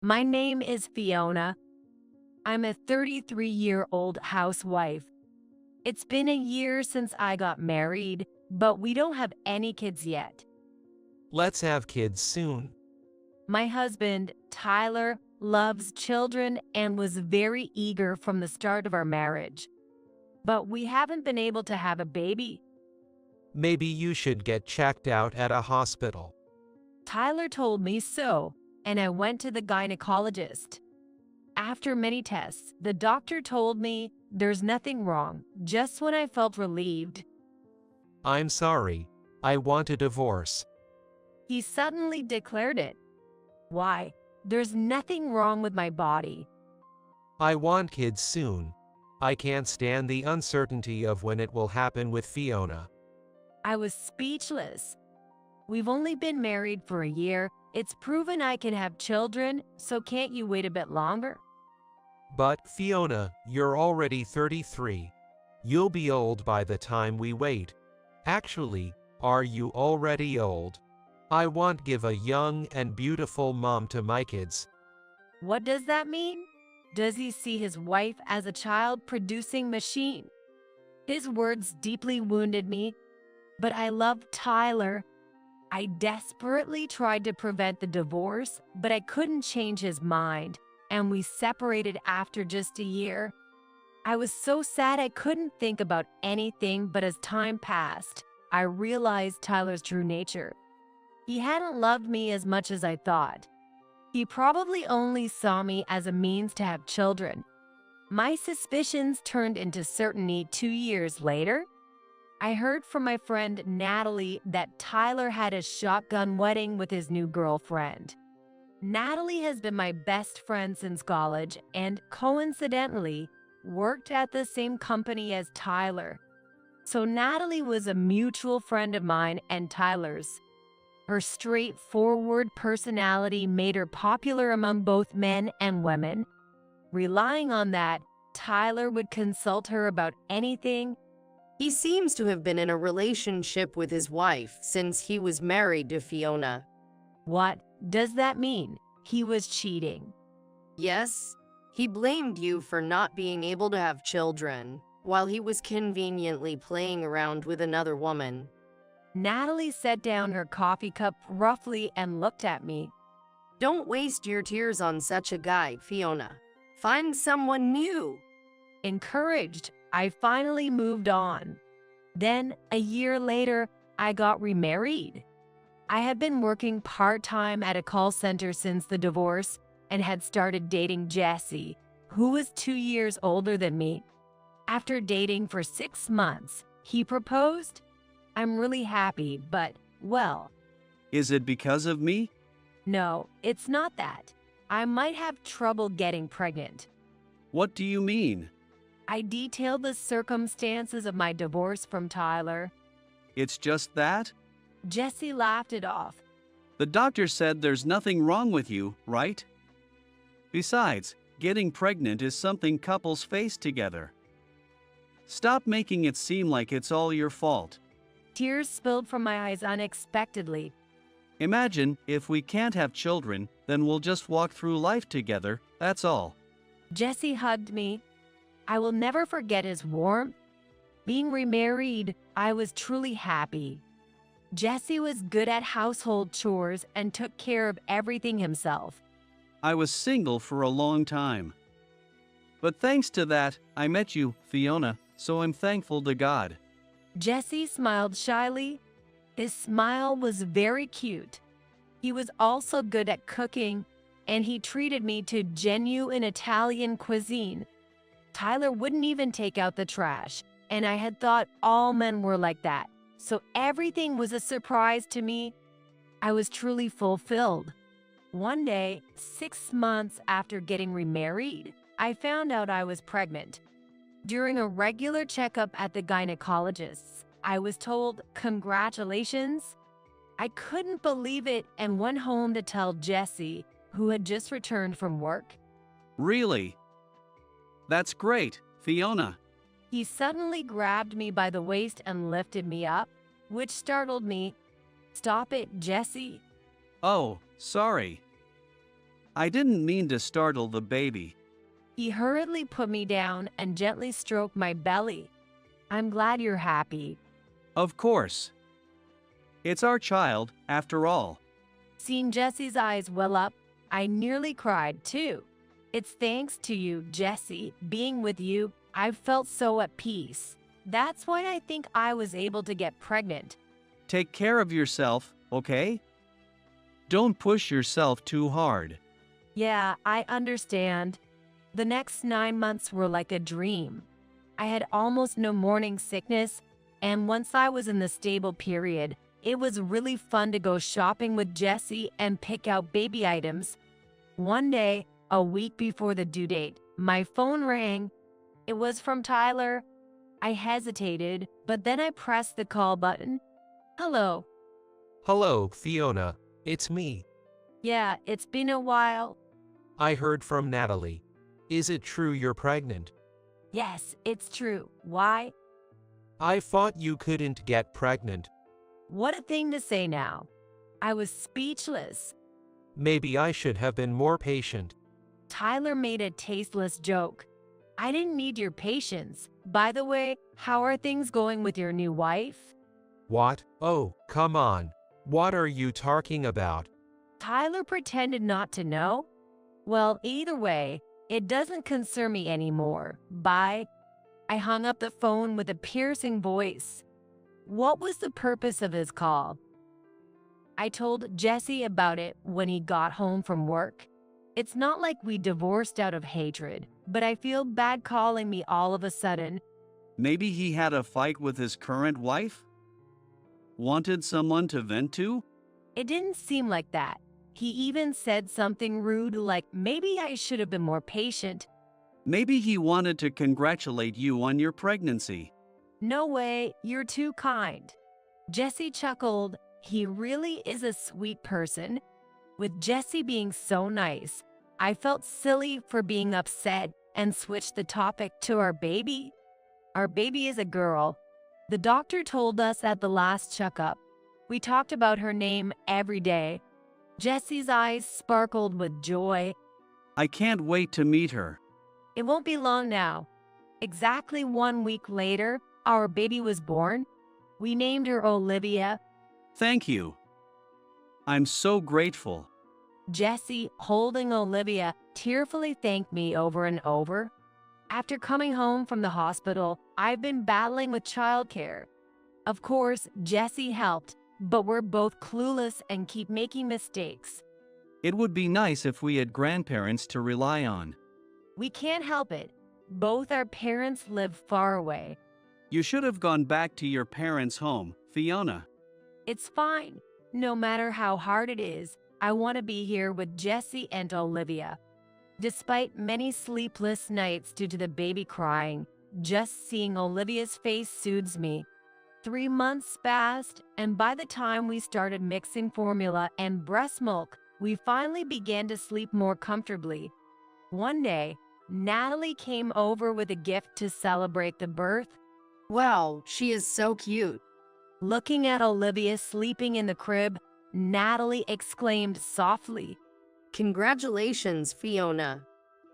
My name is Fiona. I'm a 33-year-old housewife. It's been a year since I got married, but we don't have any kids yet. Let's have kids soon. My husband, Tyler, loves children and was very eager from the start of our marriage. But we haven't been able to have a baby. Maybe you should get checked out at a hospital. Tyler told me so, and I went to the gynecologist. After many tests, the doctor told me there's nothing wrong. Just when I felt relieved, I'm sorry. I want a divorce. he suddenly declared it. Why? There's nothing wrong with my body. I want kids soon. I can't stand the uncertainty of when it will happen with Fiona. I was speechless. We've only been married for a year. It's proven I can have children, so can't you wait a bit longer? But, Fiona, you're already 33. You'll be old by the time we wait. Actually, are you already old? I want give a young and beautiful mom to my kids. What does that mean? Does he see his wife as a child-producing machine? His words deeply wounded me, but I love Tyler. I desperately tried to prevent the divorce, but I couldn't change his mind, and we separated after just a year. I was so sad I couldn't think about anything, but as time passed, I realized Tyler's true nature. He hadn't loved me as much as I thought. He probably only saw me as a means to have children. My suspicions turned into certainty 2 years later. I heard from my friend Natalie that Tyler had a shotgun wedding with his new girlfriend. Natalie has been my best friend since college and, coincidentally, worked at the same company as Tyler. So Natalie was a mutual friend of mine and Tyler's. Her straightforward personality made her popular among both men and women. Relying on that, Tyler would consult her about anything. He seems to have been in a relationship with his wife since he was married to Fiona. What does that mean? He was cheating. Yes, he blamed you for not being able to have children, while he was conveniently playing around with another woman. Natalie set down her coffee cup roughly and looked at me. Don't waste your tears on such a guy, Fiona. Find someone new. Encouraged, I finally moved on. Then, a year later, I got remarried. I had been working part-time at a call center since the divorce and had started dating Jesse, who was 2 years older than me. After dating for 6 months, he proposed. I'm really happy, but, well, Is it because of me? no, it's not that. I might have trouble getting pregnant. What do you mean? I detailed the circumstances of my divorce from Tyler. It's just that? Jesse laughed it off. The doctor said there's nothing wrong with you, right? Besides, getting pregnant is something couples face together. Stop making it seem like it's all your fault. Tears spilled from my eyes unexpectedly. Imagine, if we can't have children, then we'll just walk through life together, that's all. Jesse hugged me. I will never forget his warmth. Being remarried, I was truly happy. Jesse was good at household chores and took care of everything himself. I was single for a long time. But thanks to that, I met you, Fiona, so I'm thankful to God. Jesse smiled shyly. His smile was very cute. He was also good at cooking, and he treated me to genuine Italian cuisine. Tyler wouldn't even take out the trash, and I had thought all men were like that, so everything was a surprise to me. I was truly fulfilled. One day, 6 months after getting remarried, I found out I was pregnant. During a regular checkup at the gynecologist's, I was told, "Congratulations." I couldn't believe it and went home to tell Jesse, who had just returned from work. Really? That's great, Fiona. He suddenly grabbed me by the waist and lifted me up, which startled me. "Stop it, Jesse." Oh, sorry. I didn't mean to startle the baby. He hurriedly put me down and gently stroked my belly. I'm glad you're happy. Of course. It's our child, after all. Seeing Jesse's eyes well up, I nearly cried too. It's thanks to you, Jesse. Being with you, I've felt so at peace. That's why I think I was able to get pregnant. Take care of yourself, okay? Don't push yourself too hard. Yeah, I understand. The next 9 months were like a dream. I had almost no morning sickness, and once I was in the stable period, it was really fun to go shopping with Jesse and pick out baby items. One day, a week before the due date, my phone rang. It was from Tyler. I hesitated, but then I pressed the call button. Hello. Hello, Fiona. It's me. Yeah, it's been a while. I heard from Natalie. Is it true you're pregnant? Yes, it's true. Why? I thought you couldn't get pregnant. What a thing to say now. I was speechless. Maybe I should have been more patient. Tyler made a tasteless joke. I didn't need your patience. By the way, how are things going with your new wife? What? Oh, come on. What are you talking about? Tyler pretended not to know. Well, either way, it doesn't concern me anymore. Bye. I hung up the phone with a piercing voice. What was the purpose of his call? I told Jesse about it when he got home from work. It's not like we divorced out of hatred, but I feel bad calling me all of a sudden. Maybe he had a fight with his current wife? Wanted someone to vent to? It didn't seem like that. He even said something rude like maybe I should have been more patient. Maybe he wanted to congratulate you on your pregnancy. No way, you're too kind. Jesse chuckled. He really is a sweet person. With Jesse being so nice, I felt silly for being upset and switched the topic to our baby. Our baby is a girl. The doctor told us at the last checkup. We talked about her name every day. Jesse's eyes sparkled with joy. I can't wait to meet her. It won't be long now. Exactly 1 week later, our baby was born. We named her Olivia. Thank you. I'm so grateful. Jesse, holding Olivia, tearfully thanked me over and over. After coming home from the hospital, I've been battling with childcare. Of course, Jesse helped, but we're both clueless and keep making mistakes. It would be nice if we had grandparents to rely on. We can't help it. Both our parents live far away. You should have gone back to your parents' home, Fiona. It's fine. No matter how hard it is, I want to be here with Jesse and Olivia. Despite many sleepless nights due to the baby crying, just seeing Olivia's face soothes me. 3 months passed, and by the time we started mixing formula and breast milk, we finally began to sleep more comfortably. One day, Natalie came over with a gift to celebrate the birth. Wow, she is so cute. Looking at Olivia sleeping in the crib, Natalie exclaimed softly, Congratulations, Fiona.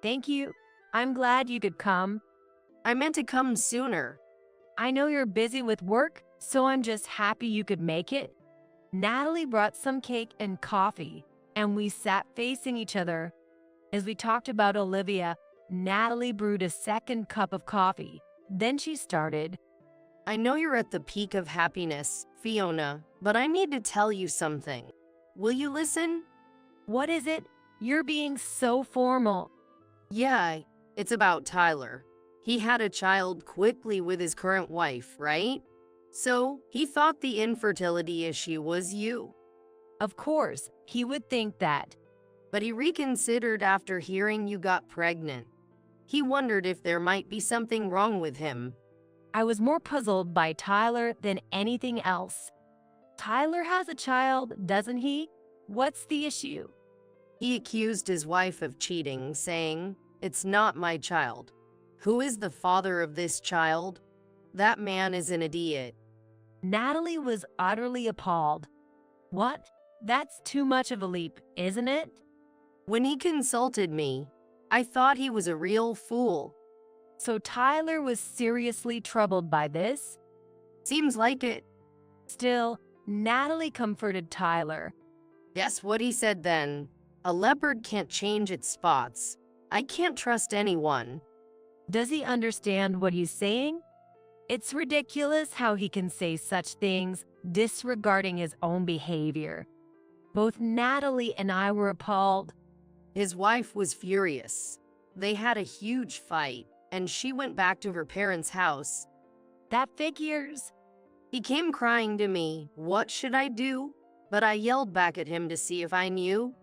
"Thank you. I'm glad you could come. I meant to come sooner. I know you're busy with work, so I'm just happy you could make it." Natalie brought some cake and coffee, and we sat facing each other. As we talked about Olivia, Natalie brewed a second cup of coffee. Then she started, I know you're at the peak of happiness, Fiona, but I need to tell you something. Will you listen? "What is it? You're being so formal." Yeah, it's about Tyler. He had a child quickly with his current wife, right? So, he thought the infertility issue was you. Of course, he would think that. But he reconsidered after hearing you got pregnant. He wondered if there might be something wrong with him. I was more puzzled by Tyler than anything else. Tyler has a child, doesn't he? What's the issue? He accused his wife of cheating, saying, It's not my child. Who is the father of this child? That man is an idiot. Natalie was utterly appalled. What? That's too much of a leap, isn't it? When he consulted me, I thought he was a real fool. So Tyler was seriously troubled by this? Seems like it. Still, Natalie comforted Tyler. Guess what he said then? A leopard can't change its spots. I can't trust anyone. Does he understand what he's saying? It's ridiculous how he can say such things, disregarding his own behavior. Both Natalie and I were appalled. His wife was furious. They had a huge fight, and she went back to her parents' house. That figures. He came crying to me, "What should I do?" But I yelled back at him to see if I knew.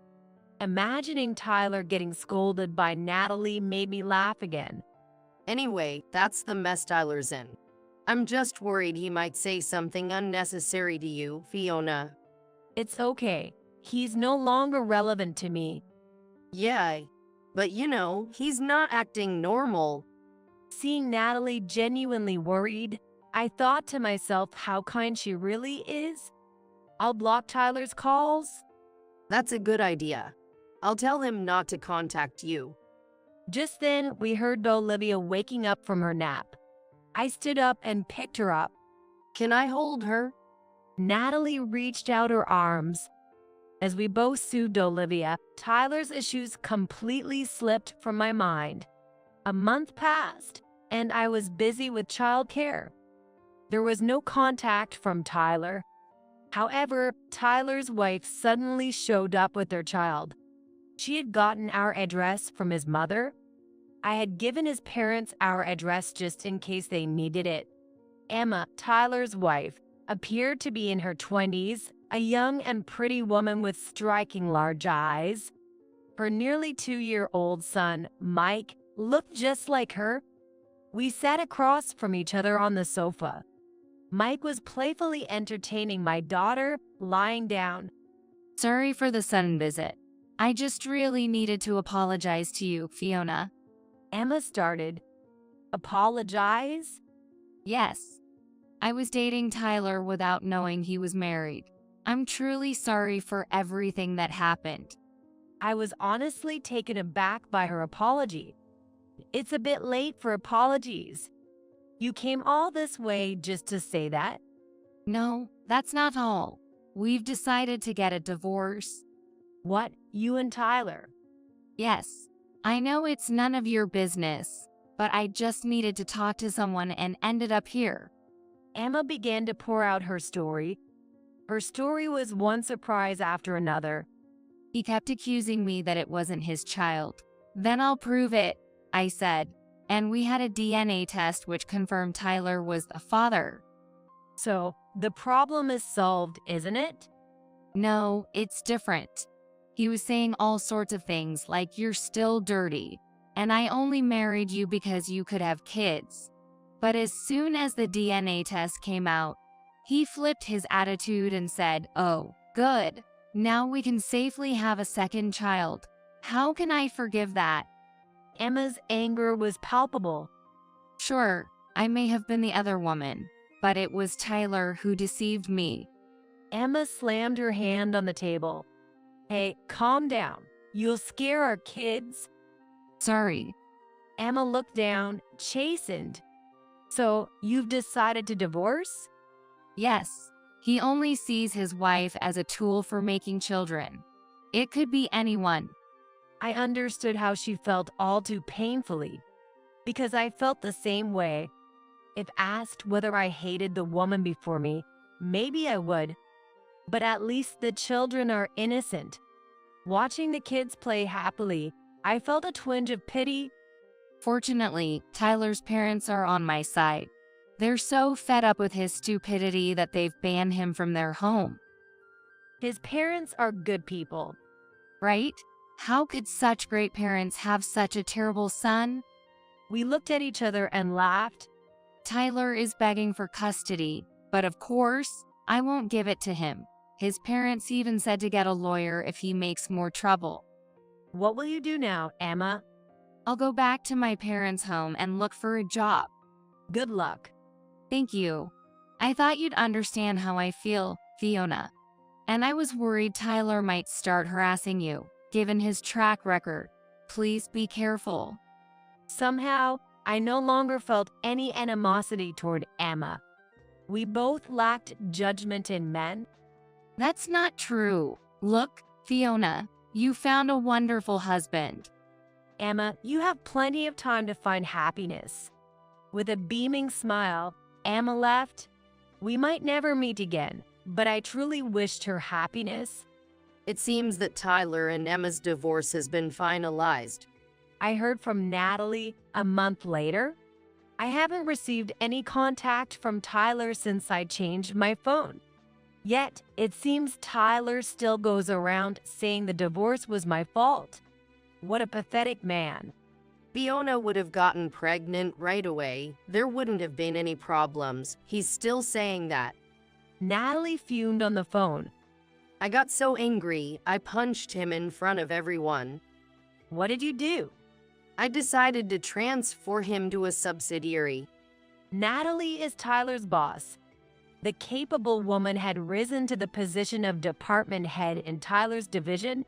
Imagining Tyler getting scolded by Natalie made me laugh again. Anyway, that's the mess Tyler's in. I'm just worried he might say something unnecessary to you, Fiona. It's okay. He's no longer relevant to me. Yeah, but he's not acting normal. Seeing Natalie genuinely worried, I thought to myself how kind she really is. I'll block Tyler's calls. That's a good idea. I'll tell him not to contact you. Just then, we heard Olivia waking up from her nap. I stood up and picked her up. Can I hold her? Natalie reached out her arms. As we both soothed Olivia, Tyler's issues completely slipped from my mind. A month passed, and I was busy with childcare. There was no contact from Tyler. However, Tyler's wife suddenly showed up with their child. She had gotten our address from his mother. I had given his parents our address just in case they needed it. Emma, Tyler's wife, appeared to be in her 20s, a young and pretty woman with striking large eyes. Her nearly 2-year-old son, Mike, looked just like her. We sat across from each other on the sofa. Mike was playfully entertaining my daughter, lying down. Sorry for the sudden visit. I just really needed to apologize to you, Fiona. Emma started. Apologize? Yes. I was dating Tyler without knowing he was married. I'm truly sorry for everything that happened. I was honestly taken aback by her apology. It's a bit late for apologies. You came all this way just to say that? No, that's not all. We've decided to get a divorce. What, you and Tyler? Yes. I know it's none of your business, but I just needed to talk to someone and ended up here. Emma began to pour out her story. Her story was one surprise after another. He kept accusing me that it wasn't his child. Then I'll prove it, I said, and we had a DNA test which confirmed Tyler was the father. So, the problem is solved, isn't it? No, it's different. He was saying all sorts of things like you're still dirty, and I only married you because you could have kids. But as soon as the DNA test came out, he flipped his attitude and said, "Oh, good. Now we can safely have a second child. How can I forgive that?" Emma's anger was palpable. Sure, I may have been the other woman, but it was Tyler who deceived me. Emma slammed her hand on the table. Hey, calm down. You'll scare our kids. Sorry. Emma looked down, chastened. So, you've decided to divorce? Yes. He only sees his wife as a tool for making children. It could be anyone. I understood how she felt all too painfully, because I felt the same way. If asked whether I hated the woman before me, maybe I would. But at least the children are innocent. Watching the kids play happily, I felt a twinge of pity. Fortunately, Tyler's parents are on my side. They're so fed up with his stupidity that they've banned him from their home. His parents are good people. Right? How could such great parents have such a terrible son? We looked at each other and laughed. Tyler is begging for custody, but of course, I won't give it to him. His parents even said to get a lawyer if he makes more trouble. What will you do now, Emma? I'll go back to my parents' home and look for a job. Good luck. Thank you. I thought you'd understand how I feel, Fiona. And I was worried Tyler might start harassing you. given his track record. Please be careful. Somehow, I no longer felt any animosity toward Emma. We both lacked judgment in men. That's not true. Look, Fiona, you found a wonderful husband. Emma, you have plenty of time to find happiness. With a beaming smile, Emma left. We might never meet again, but I truly wished her happiness. It seems that Tyler and Emma's divorce has been finalized. I heard from Natalie a month later. I haven't received any contact from Tyler since I changed my phone. Yet, it seems Tyler still goes around saying the divorce was my fault. What a pathetic man. Fiona would have gotten pregnant right away. There wouldn't have been any problems. He's still saying that. Natalie fumed on the phone. I got so angry, I punched him in front of everyone. What did you do? I decided to transfer him to a subsidiary. Natalie is Tyler's boss. The capable woman had risen to the position of department head in Tyler's division.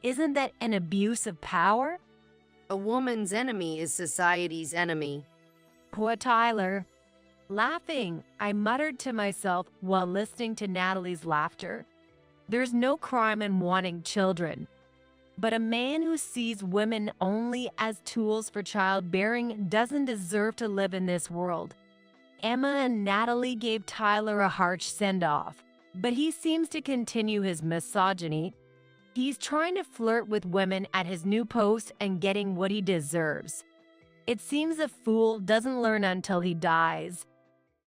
Isn't that an abuse of power? A woman's enemy is society's enemy. Poor Tyler. Laughing, I muttered to myself while listening to Natalie's laughter. There's no crime in wanting children. But a man who sees women only as tools for childbearing doesn't deserve to live in this world. Emma and Natalie gave Tyler a harsh send-off, but he seems to continue his misogyny. He's trying to flirt with women at his new post and getting what he deserves. It seems a fool doesn't learn until he dies.